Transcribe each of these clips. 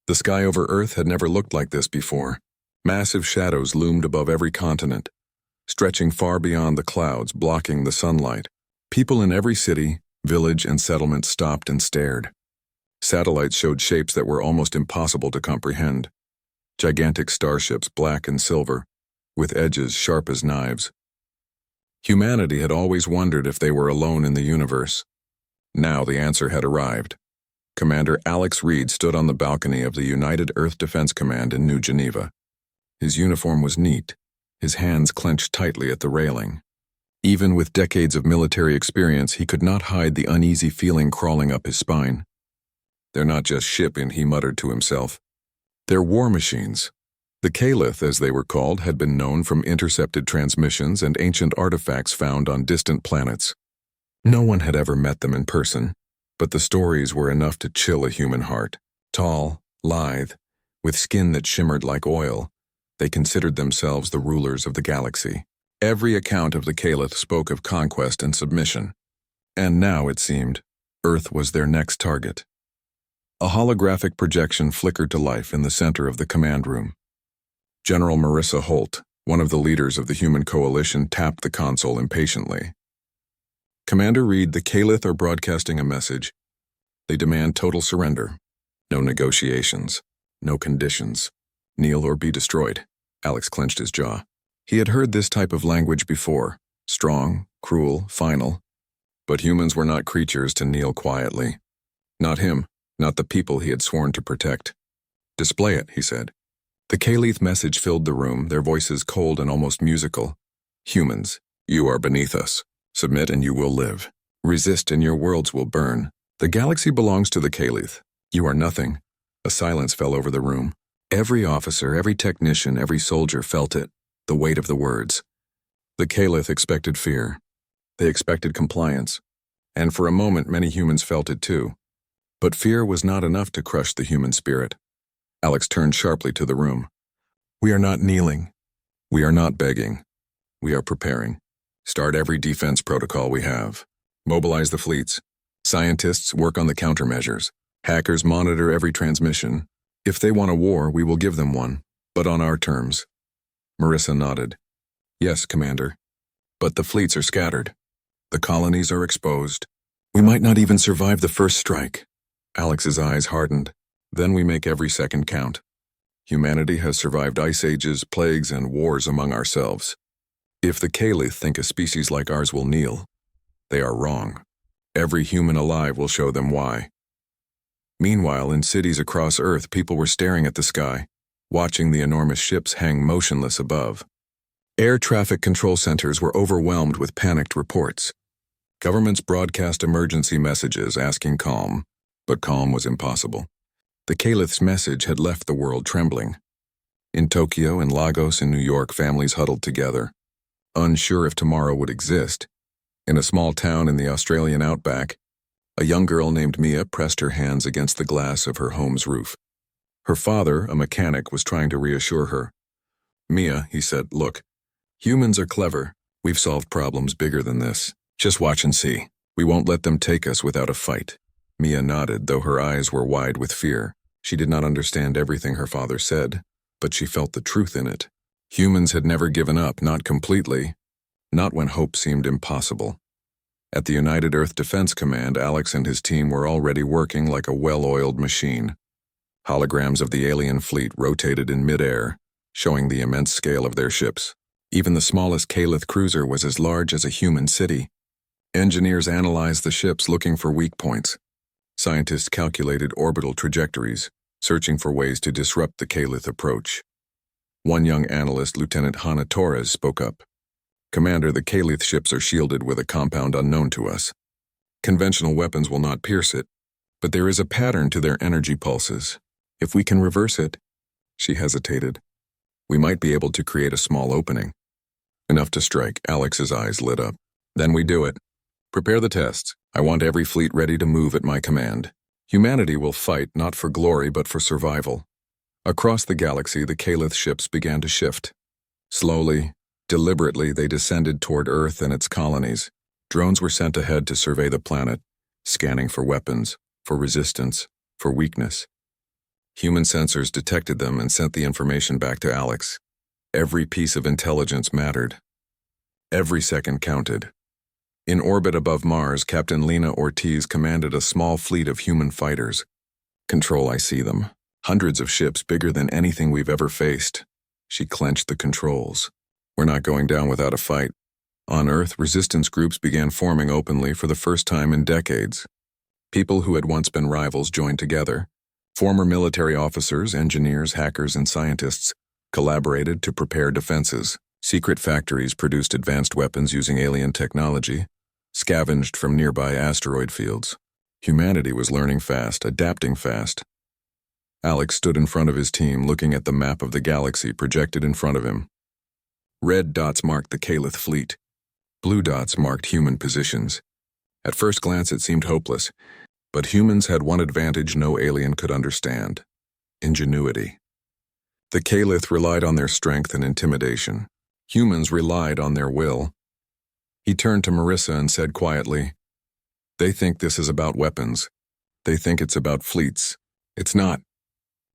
The sky over Earth had never looked like this before. Massive shadows loomed above every continent, stretching far beyond the clouds, blocking the sunlight. People in every city, village, and settlement stopped and stared. Satellites showed shapes that were almost impossible to comprehend. Gigantic starships, black and silver, with edges sharp as knives. Humanity had always wondered if they were alone in the universe. Now the answer had arrived. Commander Alex Reed stood on the balcony of the United Earth Defense Command in New Geneva. His uniform was neat, his hands clenched tightly at the railing. Even with decades of military experience, he could not hide the uneasy feeling crawling up his spine. "They're not just shipping," he muttered to himself. "They're war machines." The Caliph, as they were called, had been known from intercepted transmissions and ancient artifacts found on distant planets. No one had ever met them in person, but the stories were enough to chill a human heart. Tall, lithe, with skin that shimmered like oil, they considered themselves the rulers of the galaxy. Every account of the Caliph spoke of conquest and submission. And now, it seemed, Earth was their next target. A holographic projection flickered to life in the center of the command room. General Marissa Holt, one of the leaders of the Human Coalition, tapped the console impatiently. "Commander Reed, the Caliph are broadcasting a message. They demand total surrender. No negotiations. No conditions. Kneel or be destroyed." Alex clenched his jaw. He had heard this type of language before. Strong, cruel, final. But humans were not creatures to kneel quietly. Not him, not the people he had sworn to protect. "Display it," he said. The Caliph message filled the room, their voices cold and almost musical. "Humans, you are beneath us. Submit and you will live. Resist and your worlds will burn. The galaxy belongs to the Caliph. You are nothing." A silence fell over the room. Every officer, every technician, every soldier felt it, the weight of the words. The Caliph expected fear. They expected compliance. And for a moment many humans felt it too. But fear was not enough to crush the human spirit. Alex turned sharply to the room. "We are not kneeling. We are not begging. We are preparing. Start every defense protocol we have. Mobilize the fleets. Scientists work on the countermeasures. Hackers monitor every transmission. If they want a war, we will give them one, but on our terms." Marissa nodded. "Yes, Commander. But the fleets are scattered. The colonies are exposed. We might not even survive the first strike." Alex's eyes hardened. "Then we make every second count. Humanity has survived ice ages, plagues, and wars among ourselves. If the Caliph think a species like ours will kneel, they are wrong. Every human alive will show them why." Meanwhile, in cities across Earth, people were staring at the sky, watching the enormous ships hang motionless above. Air traffic control centers were overwhelmed with panicked reports. Governments broadcast emergency messages asking calm, but calm was impossible. The Caliph's message had left the world trembling. In Tokyo and Lagos in New York, families huddled together, unsure if tomorrow would exist. In a small town in the Australian outback, a young girl named Mia pressed her hands against the glass of her home's roof. Her father, a mechanic, was trying to reassure her. "Mia," he said, "look, humans are clever. We've solved problems bigger than this. Just watch and see. We won't let them take us without a fight." Mia nodded, though her eyes were wide with fear. She did not understand everything her father said, but she felt the truth in it. Humans had never given up, not completely, not when hope seemed impossible. At the United Earth Defense Command, Alex and his team were already working like a well-oiled machine. Holograms of the alien fleet rotated in midair, showing the immense scale of their ships. Even the smallest Caliph cruiser was as large as a human city. Engineers analyzed the ships looking for weak points. Scientists calculated orbital trajectories, searching for ways to disrupt the Caliph approach. One young analyst, Lieutenant Hannah Torres, spoke up. "Commander, the Caliph ships are shielded with a compound unknown to us. Conventional weapons will not pierce it, but there is a pattern to their energy pulses. If we can reverse it," she hesitated, "we might be able to create a small opening." Enough to strike. Alex's eyes lit up. "Then we do it. Prepare the tests. I want every fleet ready to move at my command. Humanity will fight not for glory but for survival." Across the galaxy, the Caliph ships began to shift. Slowly, deliberately, they descended toward Earth and its colonies. Drones were sent ahead to survey the planet, scanning for weapons, for resistance, for weakness. Human sensors detected them and sent the information back to Alex. Every piece of intelligence mattered. Every second counted. In orbit above Mars, Captain Lena Ortiz commanded a small fleet of human fighters. "Control, I see them. Hundreds of ships bigger than anything we've ever faced." She clenched the controls. "We're not going down without a fight." On Earth, resistance groups began forming openly for the first time in decades. People who had once been rivals joined together. Former military officers, engineers, hackers, and scientists collaborated to prepare defenses. Secret factories produced advanced weapons using alien technology, scavenged from nearby asteroid fields. Humanity was learning fast, adapting fast. Alex stood in front of his team, looking at the map of the galaxy projected in front of him. Red dots marked the Calith fleet. Blue dots marked human positions. At first glance, it seemed hopeless, but humans had one advantage no alien could understand: ingenuity. The Calith relied on their strength and intimidation. Humans relied on their will. He turned to Marissa and said quietly, "They think this is about weapons. They think it's about fleets. It's not.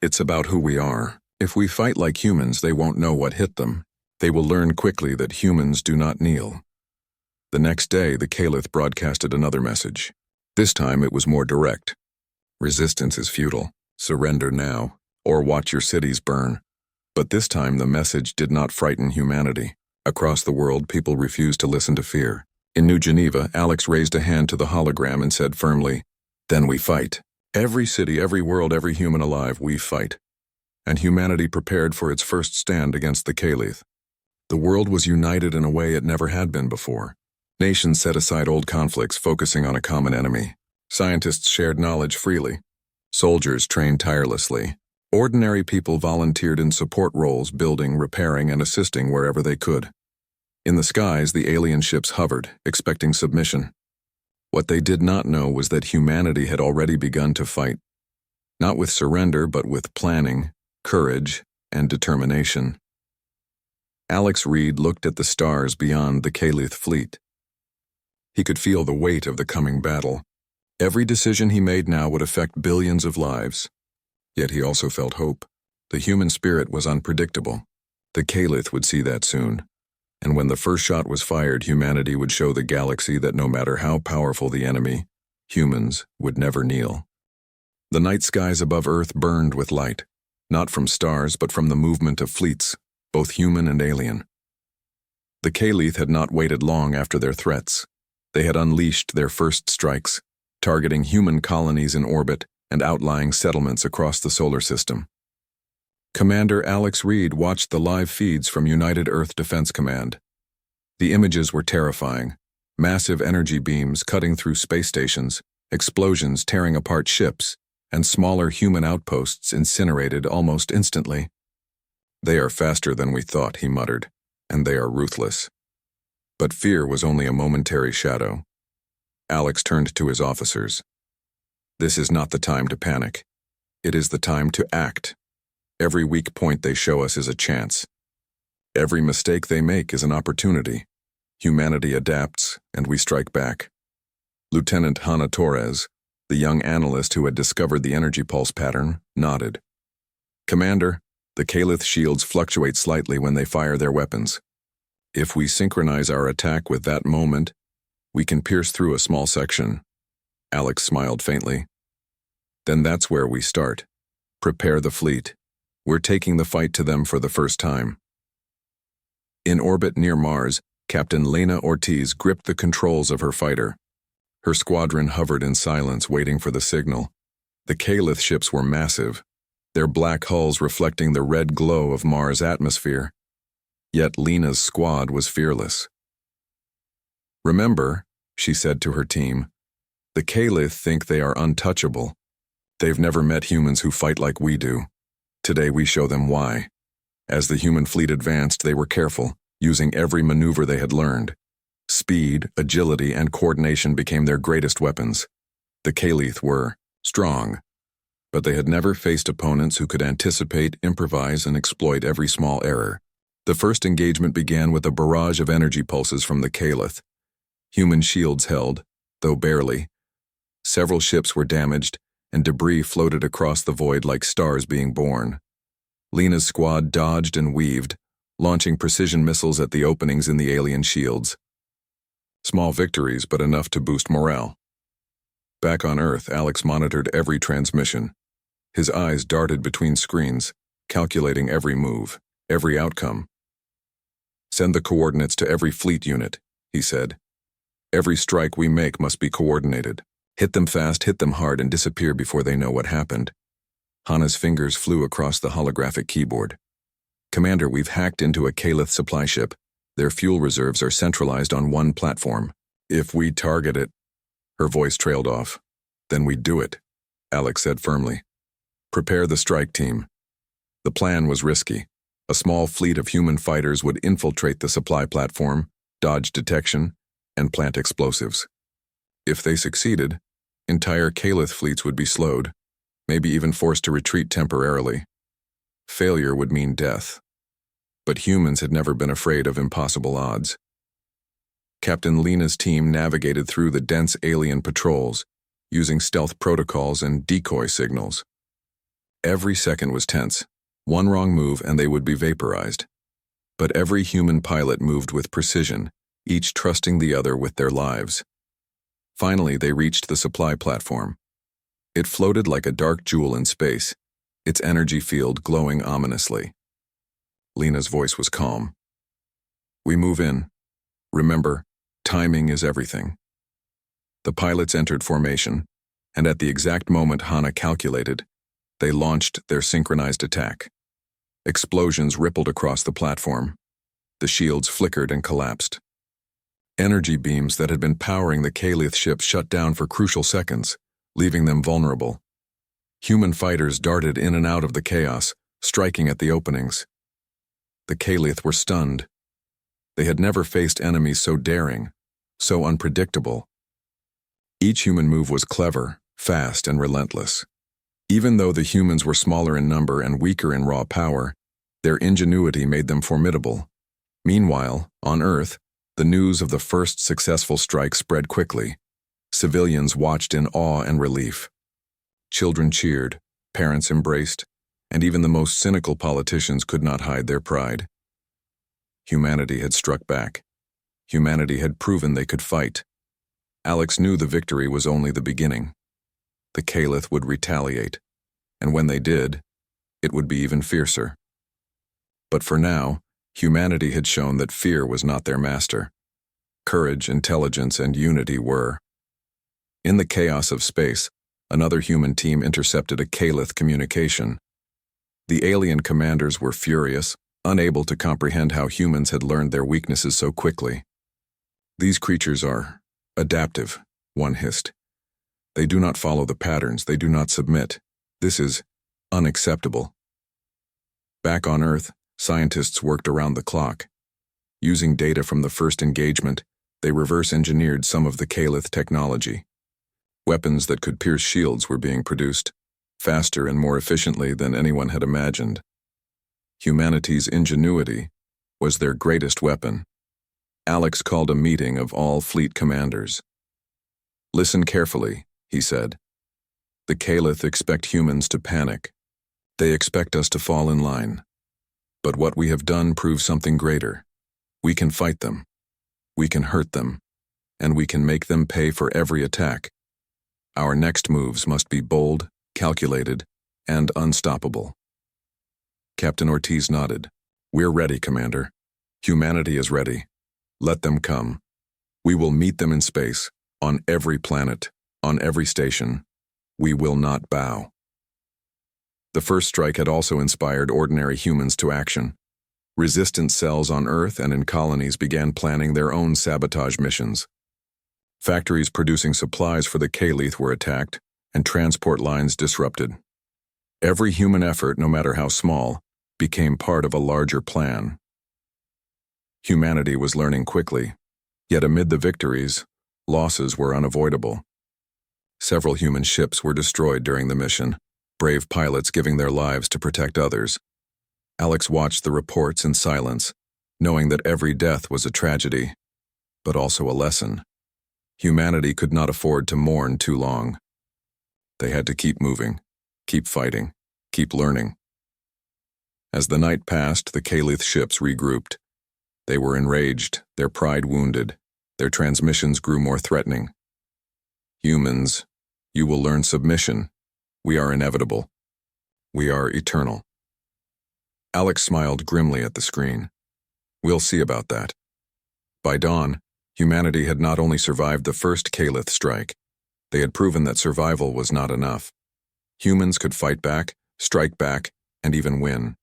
It's about who we are. If we fight like humans, they won't know what hit them. They will learn quickly that humans do not kneel." The next day, the Calith broadcasted another message. This time it was more direct. "Resistance is futile. Surrender now, or watch your cities burn." But this time the message did not frighten humanity. Across the world, people refused to listen to fear. In New Geneva, Alex raised a hand to the hologram and said firmly, "Then we fight. Every city, every world, every human alive, we fight." And humanity prepared for its first stand against the Calith. The world was united in a way it never had been before. Nations set aside old conflicts, focusing on a common enemy. Scientists shared knowledge freely. Soldiers trained tirelessly. Ordinary people volunteered in support roles, building, repairing, and assisting wherever they could. In the skies, the alien ships hovered, expecting submission. What they did not know was that humanity had already begun to fight. Not with surrender, but with planning, courage, and determination. Alex Reed looked at the stars beyond the Calith fleet. He could feel the weight of the coming battle. Every decision he made now would affect billions of lives. Yet he also felt hope. The human spirit was unpredictable. The Calith would see that soon. And when the first shot was fired, humanity would show the galaxy that no matter how powerful the enemy, humans would never kneel. The night skies above Earth burned with light, not from stars but from the movement of fleets, both human and alien. The Calith had not waited long after their threats. They had unleashed their first strikes, targeting human colonies in orbit and outlying settlements across the solar system. Commander Alex Reed watched the live feeds from United Earth Defense Command. The images were terrifying. Massive energy beams cutting through space stations, explosions tearing apart ships, and smaller human outposts incinerated almost instantly. "They are faster than we thought," he muttered, "and they are ruthless." But fear was only a momentary shadow. Alex turned to his officers. "This is not the time to panic. It is the time to act. Every weak point they show us is a chance. Every mistake they make is an opportunity. Humanity adapts, and we strike back." Lieutenant Hannah Torres, the young analyst who had discovered the energy pulse pattern, nodded. "Commander, the Calith shields fluctuate slightly when they fire their weapons. If we synchronize our attack with that moment, we can pierce through a small section." Alex smiled faintly. "Then that's where we start. Prepare the fleet. We're taking the fight to them for the first time." In orbit near Mars, Captain Lena Ortiz gripped the controls of her fighter. Her squadron hovered in silence, waiting for the signal. The Calith ships were massive, their black hulls reflecting the red glow of Mars' atmosphere. Yet Lena's squad was fearless. "Remember," she said to her team, "the Calith think they are untouchable. They've never met humans who fight like we do. Today we show them why." As the human fleet advanced, they were careful, using every maneuver they had learned. Speed, agility, and coordination became their greatest weapons. The Calith were strong, but they had never faced opponents who could anticipate, improvise, and exploit every small error. The first engagement began with a barrage of energy pulses from the Calith. Human shields held, though barely. Several ships were damaged, and debris floated across the void like stars being born. Lena's squad dodged and weaved, launching precision missiles at the openings in the alien shields. Small victories, but enough to boost morale. Back on Earth, Alex monitored every transmission. His eyes darted between screens, calculating every move, every outcome. "Send the coordinates to every fleet unit," he said. "Every strike we make must be coordinated. Hit them fast, hit them hard, and disappear before they know what happened." Hana's fingers flew across the holographic keyboard. "Commander, we've hacked into a Kalith supply ship. Their fuel reserves are centralized on one platform. If we target it—" Her voice trailed off. "Then we do it," Alex said firmly. "Prepare the strike team." The plan was risky. A small fleet of human fighters would infiltrate the supply platform, dodge detection, and plant explosives. If they succeeded, entire Kalith fleets would be slowed, maybe even forced to retreat temporarily. Failure would mean death. But humans had never been afraid of impossible odds. Captain Lena's team navigated through the dense alien patrols, using stealth protocols and decoy signals. Every second was tense. One wrong move and they would be vaporized. But every human pilot moved with precision, each trusting the other with their lives. Finally, they reached the supply platform. It floated like a dark jewel in space, its energy field glowing ominously. Lena's voice was calm. "We move in. Remember, timing is everything." The pilots entered formation, and at the exact moment Hana calculated, they launched their synchronized attack. Explosions rippled across the platform. The shields flickered and collapsed. Energy beams that had been powering the Kalith ship shut down for crucial seconds, leaving them vulnerable. Human fighters darted in and out of the chaos, striking at the openings. The Kalith were stunned. They had never faced enemies so daring, so unpredictable. Each human move was clever, fast, and relentless. Even though the humans were smaller in number and weaker in raw power, their ingenuity made them formidable. Meanwhile, on Earth, the news of the first successful strike spread quickly. Civilians watched in awe and relief. Children cheered, parents embraced, and even the most cynical politicians could not hide their pride. Humanity had struck back. Humanity had proven they could fight. Alex knew the victory was only the beginning. The Kalith would retaliate, and when they did, it would be even fiercer. But for now, humanity had shown that fear was not their master. Courage, intelligence, and unity were. In the chaos of space, another human team intercepted a Kalith communication. The alien commanders were furious, unable to comprehend how humans had learned their weaknesses so quickly. "These creatures are adaptive," one hissed. "They do not follow the patterns, they do not submit. This is unacceptable." Back on Earth, scientists worked around the clock. Using data from the first engagement, they reverse-engineered some of the Kalith technology. Weapons that could pierce shields were being produced, faster and more efficiently than anyone had imagined. Humanity's ingenuity was their greatest weapon. Alex called a meeting of all fleet commanders. "Listen carefully," he said. "The Kalith expect humans to panic. They expect us to fall in line. But what we have done proves something greater. We can fight them. We can hurt them. And we can make them pay for every attack. Our next moves must be bold, calculated, and unstoppable." Captain Ortiz nodded. "We're ready, Commander. Humanity is ready. Let them come. We will meet them in space, on every planet, on every station. We will not bow." The first strike had also inspired ordinary humans to action. Resistance cells on Earth and in colonies began planning their own sabotage missions. Factories producing supplies for the Kalith were attacked, and transport lines disrupted. Every human effort, no matter how small, became part of a larger plan. Humanity was learning quickly, yet amid the victories, losses were unavoidable. Several human ships were destroyed during the mission, brave pilots giving their lives to protect others. Alex watched the reports in silence, knowing that every death was a tragedy, but also a lesson. Humanity could not afford to mourn too long. They had to keep moving, keep fighting, keep learning. As the night passed, the Calith ships regrouped. They were enraged, their pride wounded. Their transmissions grew more threatening. Humans, you will learn submission. We are inevitable. We are eternal. Alex smiled grimly at the screen. We'll see about that. By dawn, humanity had not only survived the first Calith strike, they had proven that survival was not enough. Humans could fight back, strike back, and even win.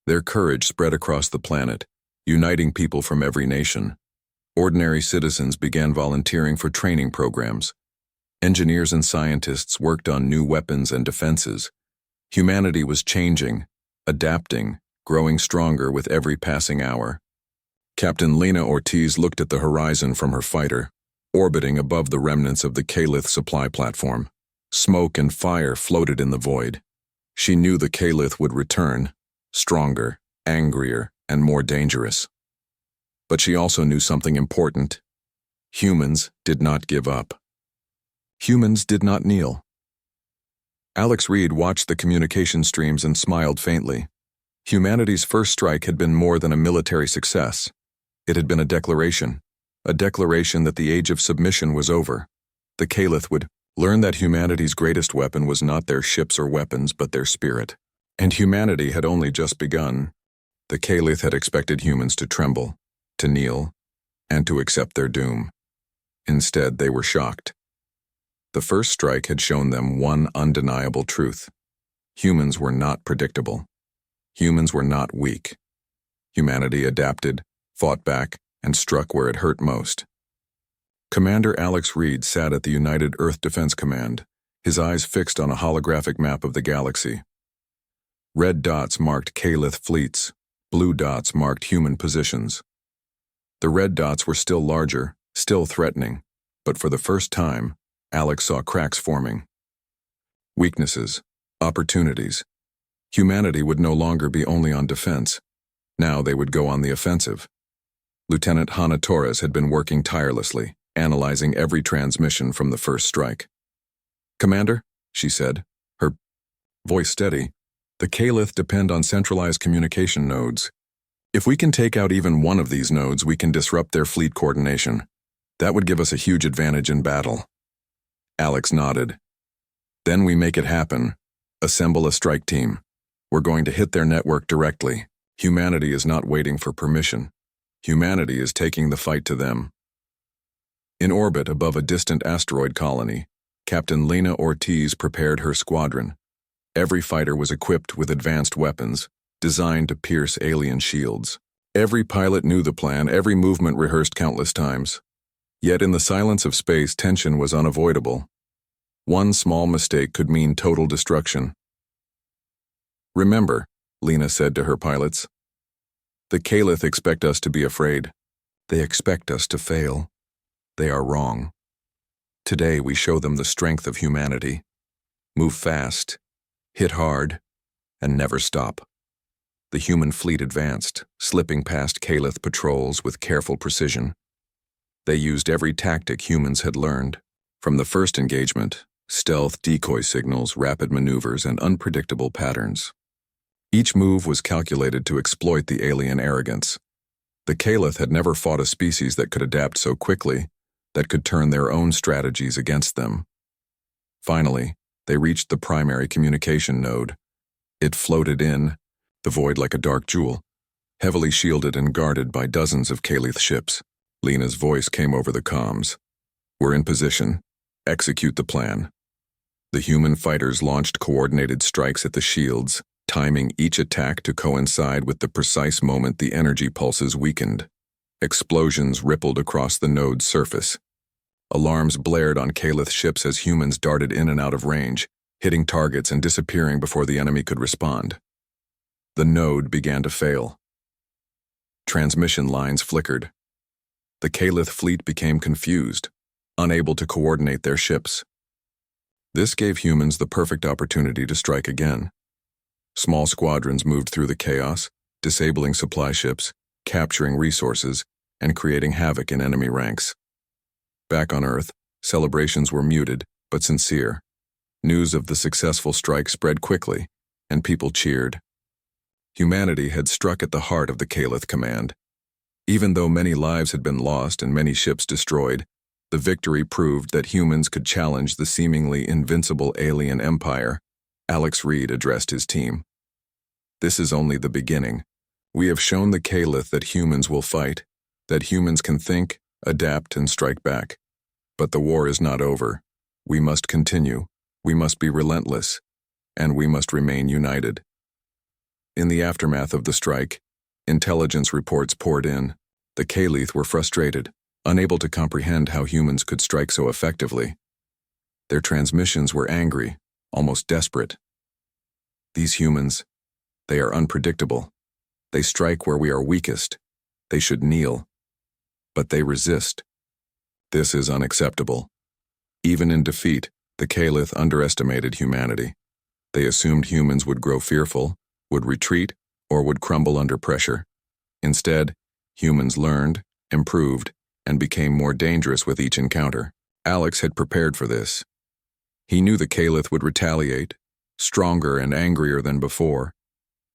Their courage spread across the planet, uniting people from every nation. Ordinary citizens began volunteering for training programs. Engineers and scientists worked on new weapons and defenses. Humanity was changing, adapting, growing stronger with every passing hour. Captain Lena Ortiz looked at the horizon from her fighter, orbiting above the remnants of the Calith supply platform. Smoke and fire floated in the void. She knew the Calith would return, stronger, angrier, and more dangerous. But she also knew something important. Humans did not give up. Humans did not kneel. Alex Reed watched the communication streams and smiled faintly. Humanity's first strike had been more than a military success. It had been a declaration that the age of submission was over. The Calith would learn that humanity's greatest weapon was not their ships or weapons, but their spirit. And humanity had only just begun. The Calith had expected humans to tremble, to kneel, and to accept their doom. Instead, they were shocked. The first strike had shown them one undeniable truth. Humans were not predictable. Humans were not weak. Humanity adapted, fought back, and struck where it hurt most. Commander Alex Reed sat at the United Earth Defense Command, his eyes fixed on a holographic map of the galaxy. Red dots marked Calith fleets, blue dots marked human positions. The red dots were still larger, still threatening, but for the first time, Alex saw cracks forming. Weaknesses, opportunities. Humanity would no longer be only on defense. Now they would go on the offensive. Lieutenant Hannah Torres had been working tirelessly, analyzing every transmission from the first strike. "Commander," she said, her voice steady, "the Calith depend on centralized communication nodes. If we can take out even one of these nodes, we can disrupt their fleet coordination. That would give us a huge advantage in battle." Alex nodded. "Then we make it happen. Assemble a strike team. We're going to hit their network directly. Humanity is not waiting for permission. Humanity is taking the fight to them." In orbit above a distant asteroid colony, Captain Lena Ortiz prepared her squadron. Every fighter was equipped with advanced weapons, designed to pierce alien shields. Every pilot knew the plan, every movement rehearsed countless times. Yet in the silence of space, tension was unavoidable. One small mistake could mean total destruction. "Remember," Lena said to her pilots, "the Calith expect us to be afraid. They expect us to fail. They are wrong. Today we show them the strength of humanity. Move fast, hit hard, and never stop." The human fleet advanced, slipping past Calith patrols with careful precision. They used every tactic humans had learned. From the first engagement, stealth, decoy signals, rapid maneuvers, and unpredictable patterns. Each move was calculated to exploit the alien arrogance. The Calith had never fought a species that could adapt so quickly, that could turn their own strategies against them. Finally, they reached the primary communication node. It floated in, the void like a dark jewel, heavily shielded and guarded by dozens of Calith ships. Lena's voice came over the comms. "We're in position. Execute the plan." The human fighters launched coordinated strikes at the shields, timing each attack to coincide with the precise moment the energy pulses weakened. Explosions rippled across the node's surface. Alarms blared on Calith ships as humans darted in and out of range, hitting targets and disappearing before the enemy could respond. The node began to fail. Transmission lines flickered. The Calith fleet became confused, unable to coordinate their ships. This gave humans the perfect opportunity to strike again. Small squadrons moved through the chaos, disabling supply ships, capturing resources, and creating havoc in enemy ranks. Back on Earth, celebrations were muted, but sincere. News of the successful strike spread quickly, and people cheered. Humanity had struck at the heart of the Caliph command. Even though many lives had been lost and many ships destroyed, the victory proved that humans could challenge the seemingly invincible alien empire. Alex Reed addressed his team. This is only the beginning. We have shown the Caliph that humans will fight, that humans can think, adapt, and strike back. But the war is not over. We must continue. We must be relentless. And we must remain united. In the aftermath of the strike, intelligence reports poured in. The Caliph were frustrated, unable to comprehend how humans could strike so effectively. Their transmissions were angry, almost desperate. These humans, they are unpredictable. They strike where we are weakest. They should kneel. But they resist. This is unacceptable. Even in defeat, the Caliph underestimated humanity. They assumed humans would grow fearful, would retreat, or would crumble under pressure. Instead, humans learned, improved, and became more dangerous with each encounter. Alex had prepared for this. He knew the Caliph would retaliate, stronger and angrier than before.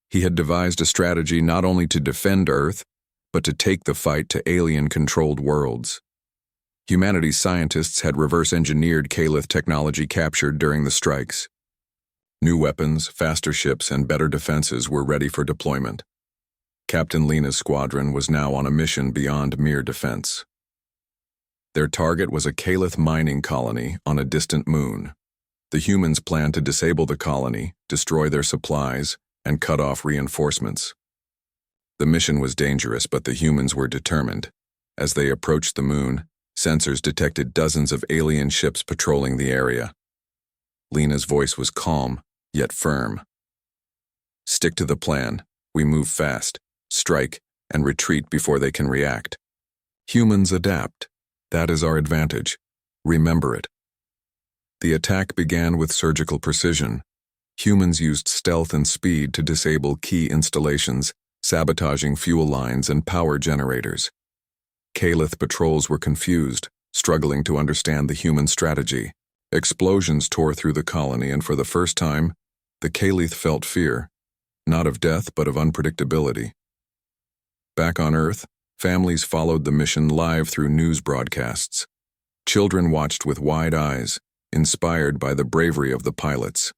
He had devised a strategy not only to defend Earth, but to take the fight to alien-controlled worlds. Humanity's scientists had reverse-engineered Caliph technology captured during the strikes. New weapons, faster ships, and better defenses were ready for deployment. Captain Lena's squadron was now on a mission beyond mere defense. Their target was a Caliph mining colony on a distant moon. The humans planned to disable the colony, destroy their supplies, and cut off reinforcements. The mission was dangerous, but the humans were determined. As they approached the moon, sensors detected dozens of alien ships patrolling the area. Lena's voice was calm, yet firm. Stick to the plan. We move fast, strike, and retreat before they can react. Humans adapt. That is our advantage. Remember it. The attack began with surgical precision. Humans used stealth and speed to disable key installations, sabotaging fuel lines and power generators. Caliph patrols were confused, struggling to understand the human strategy. Explosions tore through the colony, and for the first time, the Caliph felt fear, not of death but of unpredictability. Back on Earth, families followed the mission live through news broadcasts. Children watched with wide eyes, inspired by the bravery of the pilots.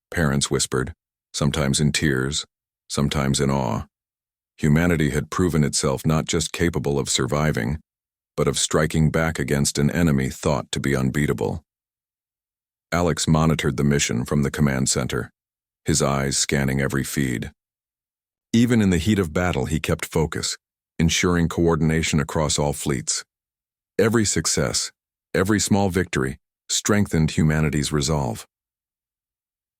Parents whispered, sometimes in tears, sometimes in awe. Humanity had proven itself not just capable of surviving, but of striking back against an enemy thought to be unbeatable. Alex monitored the mission from the command center, his eyes scanning every feed. Even in the heat of battle, he kept focus, ensuring coordination across all fleets. Every success, every small victory, strengthened humanity's resolve.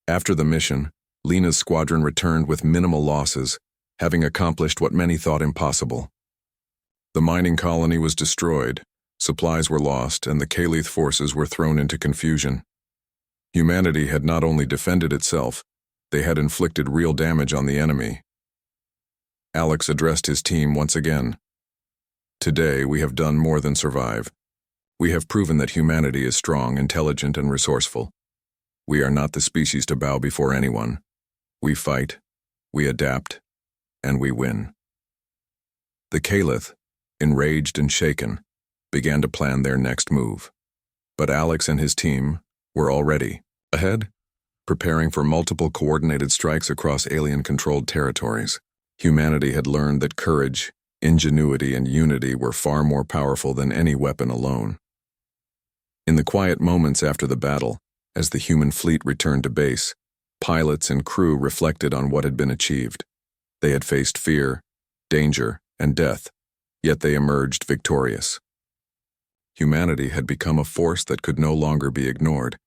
After the mission, Lena's squadron returned with minimal losses, having accomplished what many thought impossible. The mining colony was destroyed, supplies were lost, and the Caliph forces were thrown into confusion. Humanity had not only defended itself, they had inflicted real damage on the enemy. Alex addressed his team once again. Today, we have done more than survive. We have proven that humanity is strong, intelligent, and resourceful. We are not the species to bow before anyone. We fight, we adapt, and we win. The Caliph, enraged and shaken, began to plan their next move. But Alex and his team were already ahead, preparing for multiple coordinated strikes across alien-controlled territories. Humanity had learned that courage, ingenuity, and unity were far more powerful than any weapon alone. In the quiet moments after the battle, as the human fleet returned to base, pilots and crew reflected on what had been achieved. They had faced fear, danger, and death, yet they emerged victorious. Humanity had become a force that could no longer be ignored.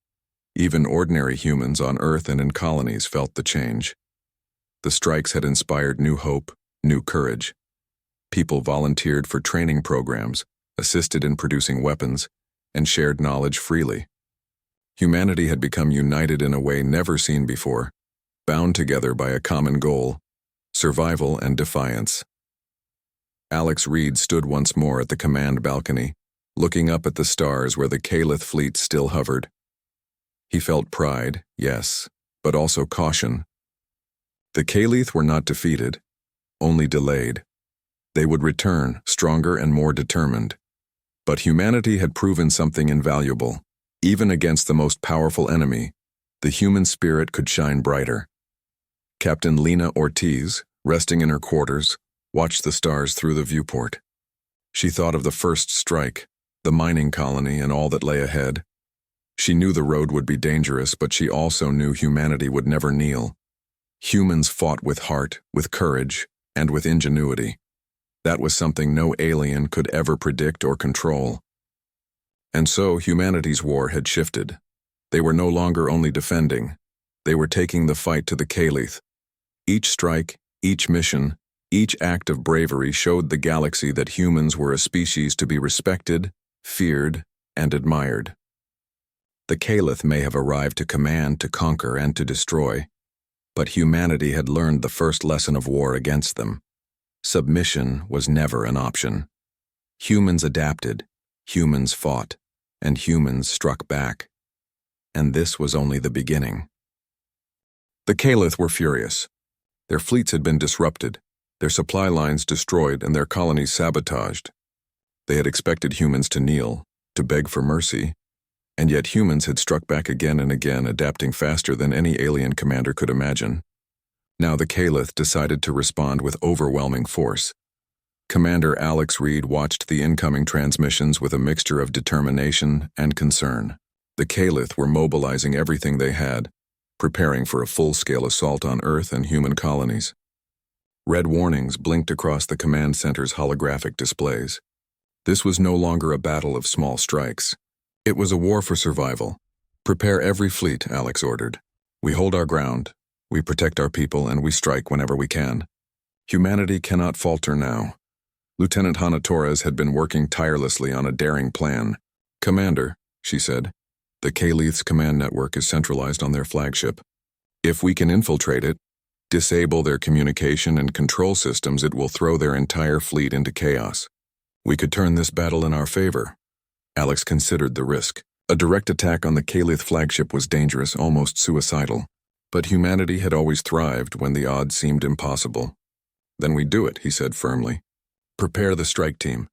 Even ordinary humans on Earth and in colonies felt the change. The strikes had inspired new hope, new courage. People volunteered for training programs, assisted in producing weapons, and shared knowledge freely. Humanity had become united in a way never seen before, bound together by a common goal: survival and defiance. Alex Reed stood once more at the command balcony, looking up at the stars where the Caliph fleet still hovered. He felt pride, yes, but also caution. The Kalith were not defeated, only delayed. They would return, stronger and more determined. But humanity had proven something invaluable. Even against the most powerful enemy, the human spirit could shine brighter. Captain Lena Ortiz, resting in her quarters, watched the stars through the viewport. She thought of the first strike, the mining colony, and all that lay ahead. She knew the road would be dangerous, but she also knew humanity would never kneel. Humans fought with heart, with courage, and with ingenuity. That was something no alien could ever predict or control. And so humanity's war had shifted. They were no longer only defending. They were taking the fight to the Kalith. Each strike, each mission, each act of bravery showed the galaxy that humans were a species to be respected, feared, and admired. The Kalith may have arrived to command, to conquer, and to destroy, but humanity had learned the first lesson of war against them. Submission was never an option. Humans adapted, humans fought, and humans struck back. And this was only the beginning. The Kalith were furious. Their fleets had been disrupted, their supply lines destroyed, and their colonies sabotaged. They had expected humans to kneel, to beg for mercy, and yet humans had struck back again and again, adapting faster than any alien commander could imagine. Now the Kalith decided to respond with overwhelming force. Commander Alex Reed watched the incoming transmissions with a mixture of determination and concern. The Kalith were mobilizing everything they had, preparing for a full-scale assault on Earth and human colonies. Red warnings blinked across the command center's holographic displays. This was no longer a battle of small strikes. It was a war for survival. Prepare every fleet, Alex ordered. We hold our ground, we protect our people, and we strike whenever we can. Humanity cannot falter now. Lieutenant Hannah Torres had been working tirelessly on a daring plan. Commander, she said, the Kalith's command network is centralized on their flagship. If we can infiltrate it, disable their communication and control systems, it will throw their entire fleet into chaos. We could turn this battle in our favor. Alex considered the risk. A direct attack on the Kalith flagship was dangerous, almost suicidal. But humanity had always thrived when the odds seemed impossible. Then we do it, he said firmly. Prepare the strike team.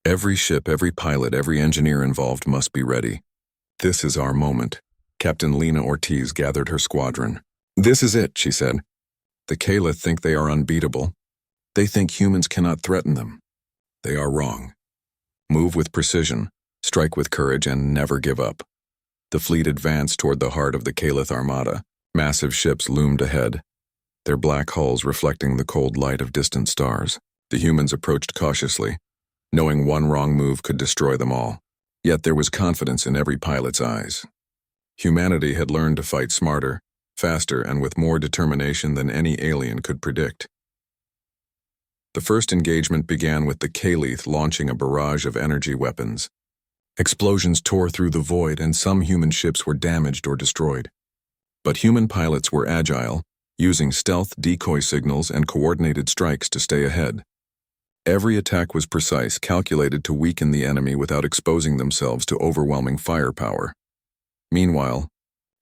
Every ship, every pilot, every engineer involved must be ready. This is our moment. Captain Lena Ortiz gathered her squadron. This is it, she said. The Kalith think they are unbeatable. They think humans cannot threaten them. They are wrong. Move with precision, strike with courage, and never give up. The fleet advanced toward the heart of the Kalith armada. Massive ships loomed ahead, their black hulls reflecting the cold light of distant stars. The humans approached cautiously, knowing one wrong move could destroy them all. Yet there was confidence in every pilot's eyes. Humanity had learned to fight smarter, faster, and with more determination than any alien could predict. The first engagement began with the Kalith launching a barrage of energy weapons. Explosions tore through the void, and some human ships were damaged or destroyed. But human pilots were agile, using stealth, decoy signals, and coordinated strikes to stay ahead. Every attack was precise, calculated to weaken the enemy without exposing themselves to overwhelming firepower. Meanwhile,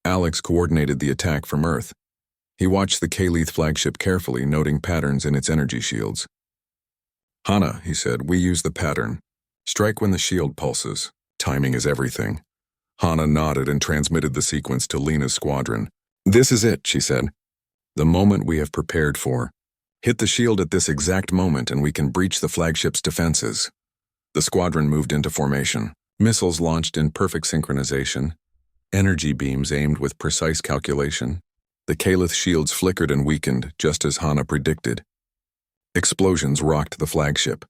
Alex coordinated the attack from Earth. He watched the Kalith flagship carefully, noting patterns in its energy shields. Hannah, he said, we use the pattern. Strike when the shield pulses. Timing is everything. Hannah nodded and transmitted the sequence to Lena's squadron. This is it, she said. The moment we have prepared for. Hit the shield at this exact moment and we can breach the flagship's defenses. The squadron moved into formation. Missiles launched in perfect synchronization. Energy beams aimed with precise calculation. The Kalith shields flickered and weakened, just as Hannah predicted. Explosions rocked the flagship.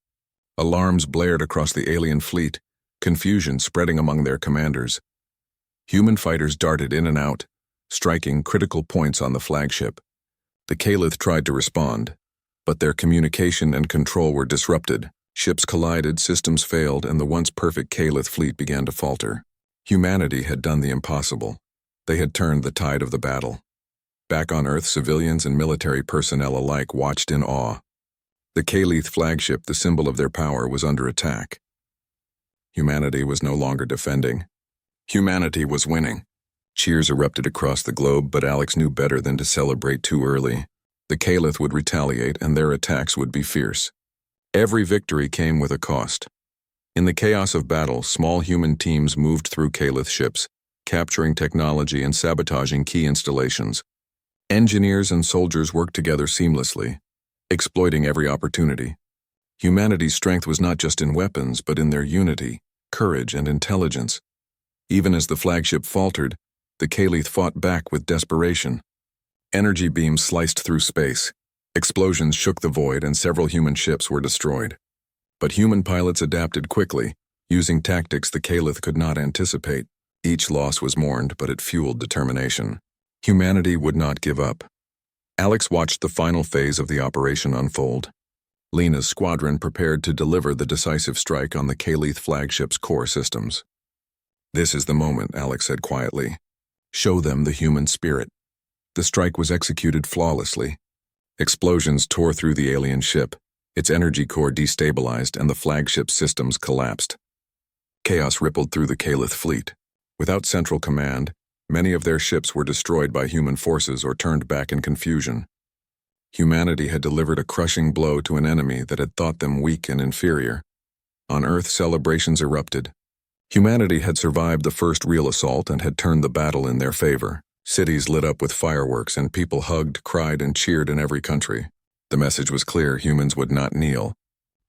Alarms blared across the alien fleet, confusion spreading among their commanders. Human fighters darted in and out, striking critical points on the flagship. The Kalith tried to respond, but their communication and control were disrupted. Ships collided, systems failed, and the once perfect Kalith fleet began to falter. Humanity had done the impossible. They had turned the tide of the battle. Back on Earth, civilians and military personnel alike watched in awe. The Kalith flagship, the symbol of their power, was under attack. Humanity was no longer defending. Humanity was winning. Cheers erupted across the globe, but Alex knew better than to celebrate too early. The Caliph would retaliate, and their attacks would be fierce. Every victory came with a cost. In the chaos of battle, small human teams moved through Caliph ships, capturing technology and sabotaging key installations. Engineers and soldiers worked together seamlessly, exploiting every opportunity. Humanity's strength was not just in weapons, but in their unity, courage, and intelligence. Even as the flagship faltered, the Caliph fought back with desperation. Energy beams sliced through space. Explosions shook the void, and several human ships were destroyed. But human pilots adapted quickly, using tactics the Caliph could not anticipate. Each loss was mourned, but it fueled determination. Humanity would not give up. Alex watched the final phase of the operation unfold. Lena's squadron prepared to deliver the decisive strike on the Caliph flagship's core systems. "This is the moment," Alex said quietly. "Show them the human spirit." The strike was executed flawlessly. Explosions tore through the alien ship. Its energy core destabilized, and the flagship's systems collapsed. Chaos rippled through the Caliph fleet. Without central command, many of their ships were destroyed by human forces or turned back in confusion. Humanity had delivered a crushing blow to an enemy that had thought them weak and inferior. On Earth, celebrations erupted. Humanity had survived the first real assault and had turned the battle in their favor. Cities lit up with fireworks, and people hugged, cried, and cheered in every country. The message was clear: humans would not kneel.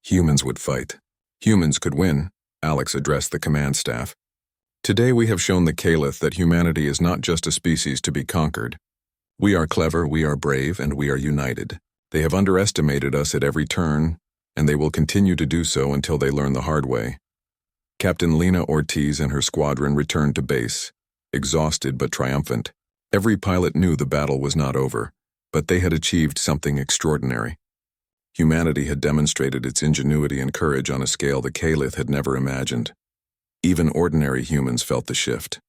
Humans would fight. Humans could win. Alex addressed the command staff. "Today we have shown the Caliph that humanity is not just a species to be conquered. We are clever, we are brave, and we are united. They have underestimated us at every turn, and they will continue to do so until they learn the hard way." Captain Lena Ortiz and her squadron returned to base, exhausted but triumphant. Every pilot knew the battle was not over, but they had achieved something extraordinary. Humanity had demonstrated its ingenuity and courage on a scale the Caliph had never imagined. Even ordinary humans felt the shift.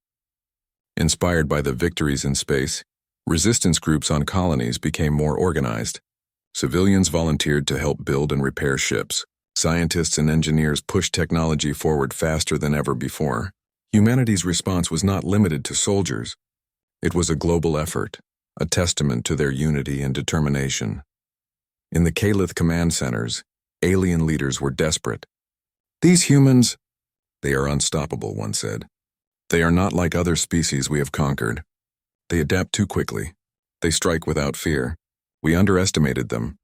Inspired by the victories in space, resistance groups on colonies became more organized. Civilians volunteered to help build and repair ships. Scientists and engineers pushed technology forward faster than ever before. Humanity's response was not limited to soldiers. It was a global effort, a testament to their unity and determination. In the Caliph command centers, alien leaders were desperate. "These humans, they are unstoppable," one said. "They are not like other species we have conquered. They adapt too quickly. They strike without fear. We underestimated them.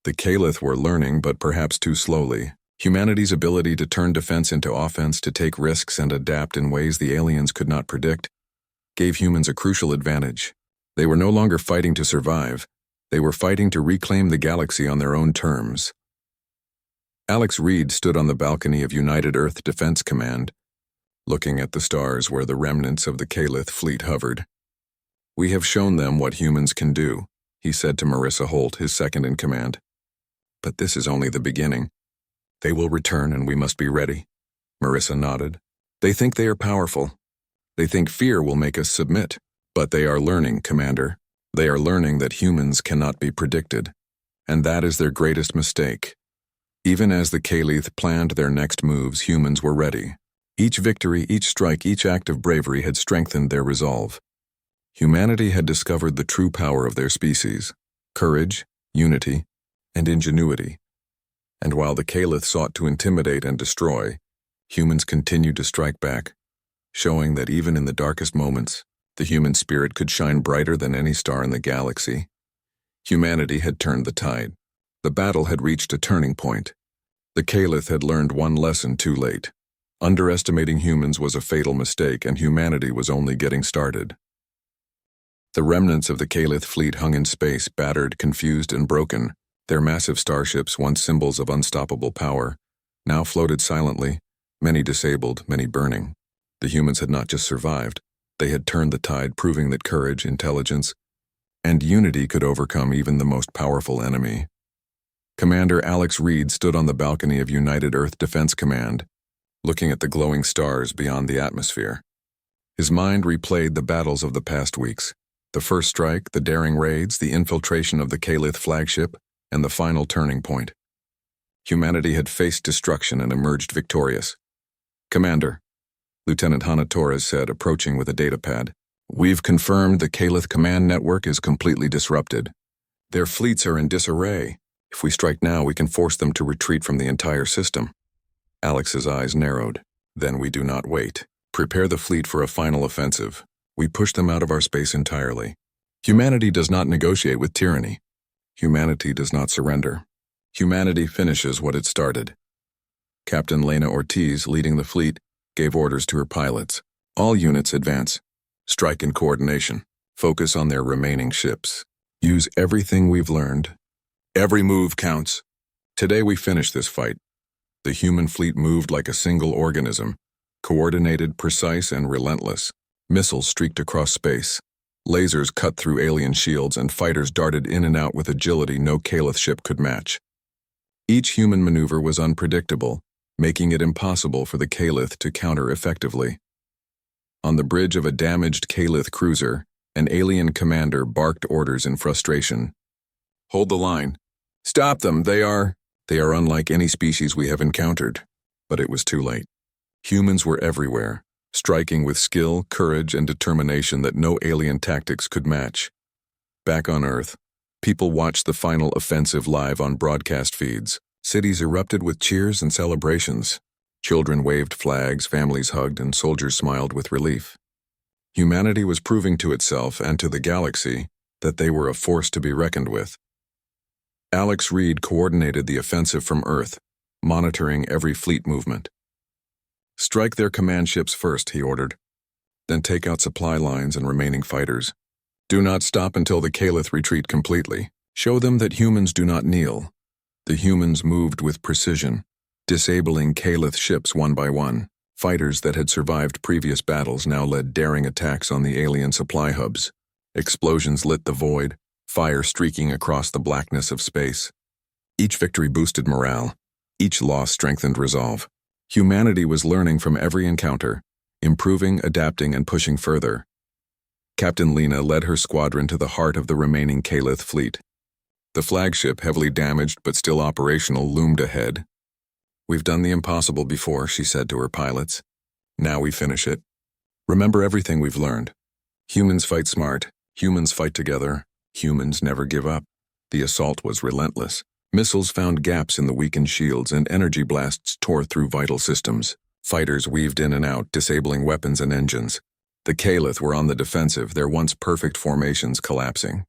The Caliph were learning, but perhaps too slowly. Humanity's ability to turn defense into offense, to take risks and adapt in ways the aliens could not predict, gave humans a crucial advantage. They were no longer fighting to survive. They were fighting to reclaim the galaxy on their own terms." Alex Reed stood on the balcony of United Earth Defense Command, looking at the stars where the remnants of the Caliph fleet hovered. "We have shown them what humans can do," he said to Marissa Holt, his second in command. "But this is only the beginning. They will return, and we must be ready." Marissa nodded. "They think they are powerful. They think fear will make us submit. But they are learning, Commander. They are learning that humans cannot be predicted. And that is their greatest mistake." Even as the Caliph planned their next moves, humans were ready. Each victory, each strike, each act of bravery had strengthened their resolve. Humanity had discovered the true power of their species: courage, unity, and ingenuity. And while the Caliph sought to intimidate and destroy, humans continued to strike back, showing that even in the darkest moments, the human spirit could shine brighter than any star in the galaxy. Humanity had turned the tide. The battle had reached a turning point. The Caliph had learned one lesson too late. Underestimating humans was a fatal mistake, and humanity was only getting started. The remnants of the Caliph fleet hung in space, battered, confused, and broken. Their massive starships, once symbols of unstoppable power, now floated silently, many disabled, many burning. The humans had not just survived. They had turned the tide, proving that courage, intelligence, and unity could overcome even the most powerful enemy. Commander Alex Reed stood on the balcony of United Earth Defense Command, looking at the glowing stars beyond the atmosphere. His mind replayed the battles of the past weeks: the first strike, the daring raids, the infiltration of the Caliph flagship, and the final turning point. Humanity had faced destruction and emerged victorious. "Commander," Lieutenant Hannah Torres said, approaching with a datapad, We've confirmed the Calith command network is completely disrupted. Their fleets are in disarray. If we strike now, we can force them to retreat from the entire system. Alex's eyes narrowed. Then we do not wait. Prepare the fleet for a final offensive. We push them out of our space entirely. Humanity does not negotiate with tyranny. Humanity does not surrender. Humanity finishes what it started. Captain Lena Ortiz, leading the fleet, gave orders to her pilots. All units advance. Strike in coordination. Focus on their remaining ships. Use everything we've learned. Every move counts. Today we finish this fight. The human fleet moved like a single organism, coordinated, precise, and relentless. Missiles streaked across space. Lasers cut through alien shields, and fighters darted in and out with agility no Calith ship could match. Each human maneuver was unpredictable, making it impossible for the Calith to counter effectively. On the bridge of a damaged Calith cruiser, an alien commander barked orders in frustration. "Hold the line. Stop them, they are unlike any species we have encountered." But it was too late. Humans were everywhere, striking with skill, courage, and determination that no alien tactics could match. Back on Earth, people watched the final offensive live on broadcast feeds. Cities erupted with cheers and celebrations. Children waved flags, families hugged, and soldiers smiled with relief. Humanity was proving to itself and to the galaxy that they were a force to be reckoned with. Alex Reed coordinated the offensive from Earth, monitoring every fleet movement. "Strike their command ships first," he ordered. "Then take out supply lines and remaining fighters. Do not stop until the Calith retreat completely. Show them that humans do not kneel." The humans moved with precision, disabling Calith ships one by one. Fighters that had survived previous battles now led daring attacks on the alien supply hubs. Explosions lit the void, fire streaking across the blackness of space. Each victory boosted morale. Each loss strengthened resolve. Humanity was learning from every encounter, improving, adapting, and pushing further. Captain Lena led her squadron to the heart of the remaining Calith fleet. The flagship, heavily damaged but still operational, loomed ahead. "We've done the impossible before," she said to her pilots. "Now we finish it. Remember everything we've learned. Humans fight smart. Humans fight together. Humans never give up." The assault was relentless. Missiles found gaps in the weakened shields, and energy blasts tore through vital systems. Fighters weaved in and out, disabling weapons and engines. The Calith were on the defensive, their once perfect formations collapsing.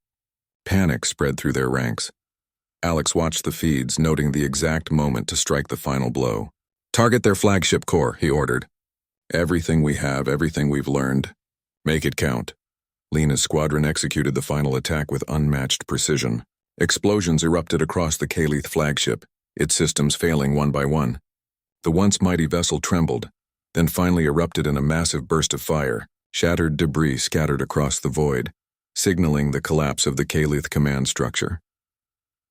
Panic spread through their ranks. Alex watched the feeds, noting the exact moment to strike the final blow. "Target their flagship core," he ordered. "Everything we have, everything we've learned. Make it count." Lena's squadron executed the final attack with unmatched precision. Explosions erupted across the Calith flagship, its systems failing one by one. The once mighty vessel trembled, then finally erupted in a massive burst of fire. Shattered debris scattered across the void, signaling the collapse of the Calith command structure.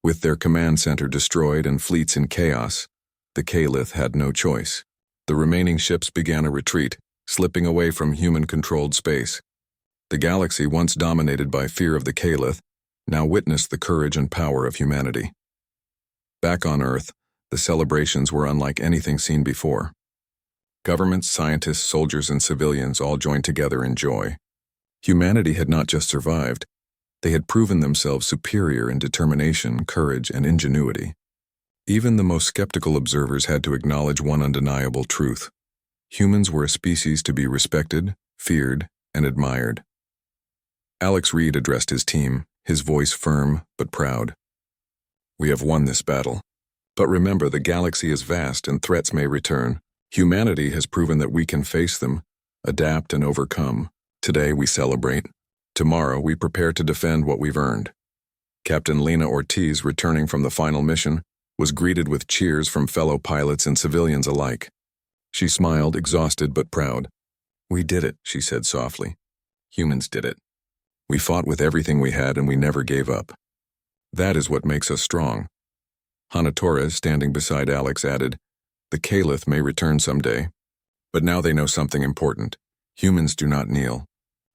With their command center destroyed and fleets in chaos, the Calith had no choice. The remaining ships began a retreat, slipping away from human-controlled space. The galaxy, once dominated by fear of the Calith, now witnessed the courage and power of humanity. Back on Earth, the celebrations were unlike anything seen before. Governments, scientists, soldiers, and civilians all joined together in joy. Humanity had not just survived, they had proven themselves superior in determination, courage, and ingenuity. Even the most skeptical observers had to acknowledge one undeniable truth. Humans were a species to be respected, feared, and admired. Alex Reed addressed his team, his voice firm but proud. "We have won this battle. But remember, the galaxy is vast and threats may return. Humanity has proven that we can face them, adapt, and overcome. Today we celebrate. Tomorrow we prepare to defend what we've earned." Captain Lena Ortiz, returning from the final mission, was greeted with cheers from fellow pilots and civilians alike. She smiled, exhausted but proud. "We did it," she said softly. "Humans did it. We fought with everything we had and we never gave up. That is what makes us strong." Hana Torres, standing beside Alex, added, "The Calith may return someday, but now they know something important. Humans do not kneel.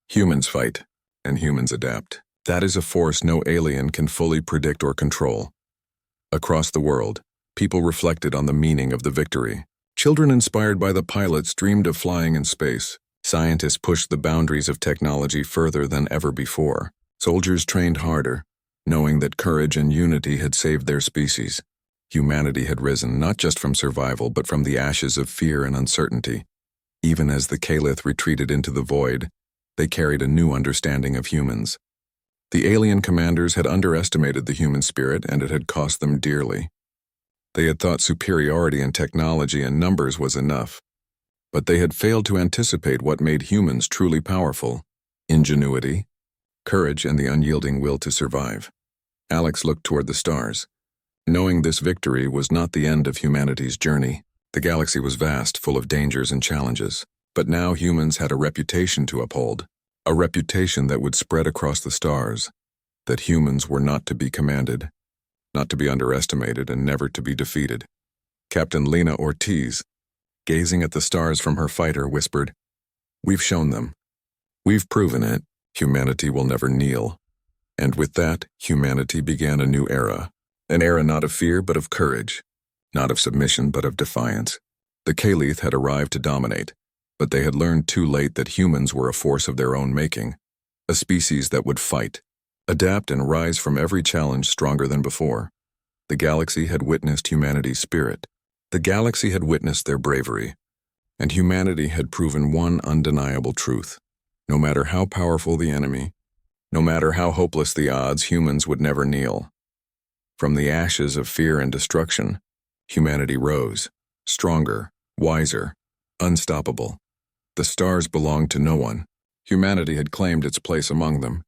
Humans fight, and humans adapt. That is a force no alien can fully predict or control." Across the world, people reflected on the meaning of the victory. Children inspired by the pilots dreamed of flying in space. Scientists pushed the boundaries of technology further than ever before. Soldiers trained harder, knowing that courage and unity had saved their species. Humanity had risen not just from survival but from the ashes of fear and uncertainty. Even as the Caliph retreated into the void, they carried a new understanding of humans. The alien commanders had underestimated the human spirit, and it had cost them dearly. They had thought superiority in technology and numbers was enough, but they had failed to anticipate what made humans truly powerful: ingenuity, courage, and the unyielding will to survive. Alex looked toward the stars. Knowing this victory was not the end of humanity's journey. The galaxy was vast, full of dangers and challenges, but now humans had a reputation to uphold, a reputation that would spread across the stars, that humans were not to be commanded, not to be underestimated, and never to be defeated. Captain Lena Ortiz, gazing at the stars from her fighter, whispered, "We've shown them. We've proven it. Humanity will never kneel." And with that, humanity began a new era. An era not of fear but of courage, not of submission but of defiance. The Caliph had arrived to dominate, but they had learned too late that humans were a force of their own making, a species that would fight, adapt, and rise from every challenge stronger than before. The galaxy had witnessed humanity's spirit. The galaxy had witnessed their bravery, and humanity had proven one undeniable truth. No matter how powerful the enemy, no matter how hopeless the odds, humans would never kneel. From the ashes of fear and destruction, humanity rose, stronger, wiser, unstoppable. The stars belonged to no one. Humanity had claimed its place among them,